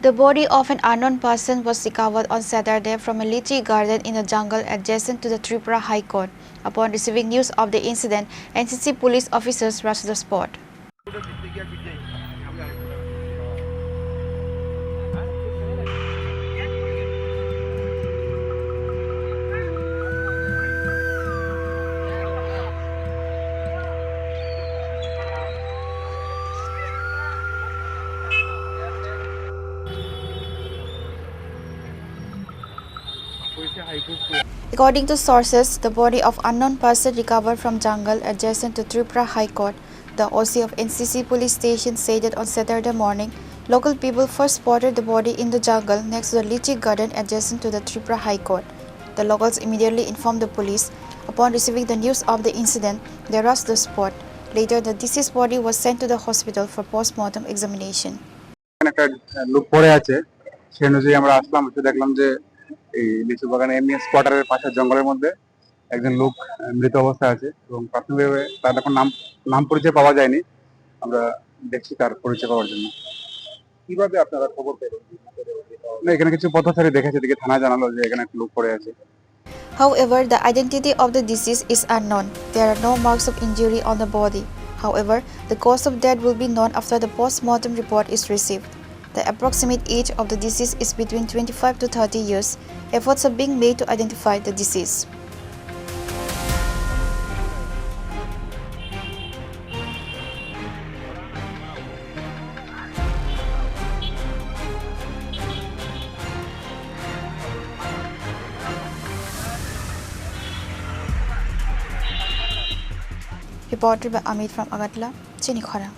The body of an unknown person was recovered on Saturday from a Litchi Garden in a jungle adjacent to the Tripura High Court. Upon receiving news of the incident, NCC police officers rushed to the spot. According to sources, the body of unknown person recovered from jungle adjacent to Tripura High Court. The OC of NCC police station said that on Saturday morning, local people first spotted the body in the jungle next to the Litchi Garden adjacent to the Tripura High Court. The locals immediately informed the police. Upon receiving the news of the incident, they rushed the spot. Later, the deceased body was sent to the hospital for post-mortem examination. এই লিচু বাগানে এমনি স্কোয়াটারের পাশে জঙ্গলের মধ্যে একজন লোক মৃত অবস্থায় আছে এবং প্রাথমিকভাবে তার এখন নাম পরিচয় পাওয়া যায়নি। আমরা দেখছি তার পরিচয় পাওয়ার জন্য। কিভাবে আপনারা খবর পেলেন? না, এখানে কিছু পথচারী দেখেছে, দিকে থানায় জানালো যে এখানে একটা লোক পড়ে আছে। However, the identity of the deceased is unknown. There are no marks of injury on the body. However, the cause of death will be known after the post-mortem report is received. The approximate age of the deceased is between 25 to 30 years. Efforts are being made to identify the deceased. Reported by Amit from Agatla, Chini, Khorang.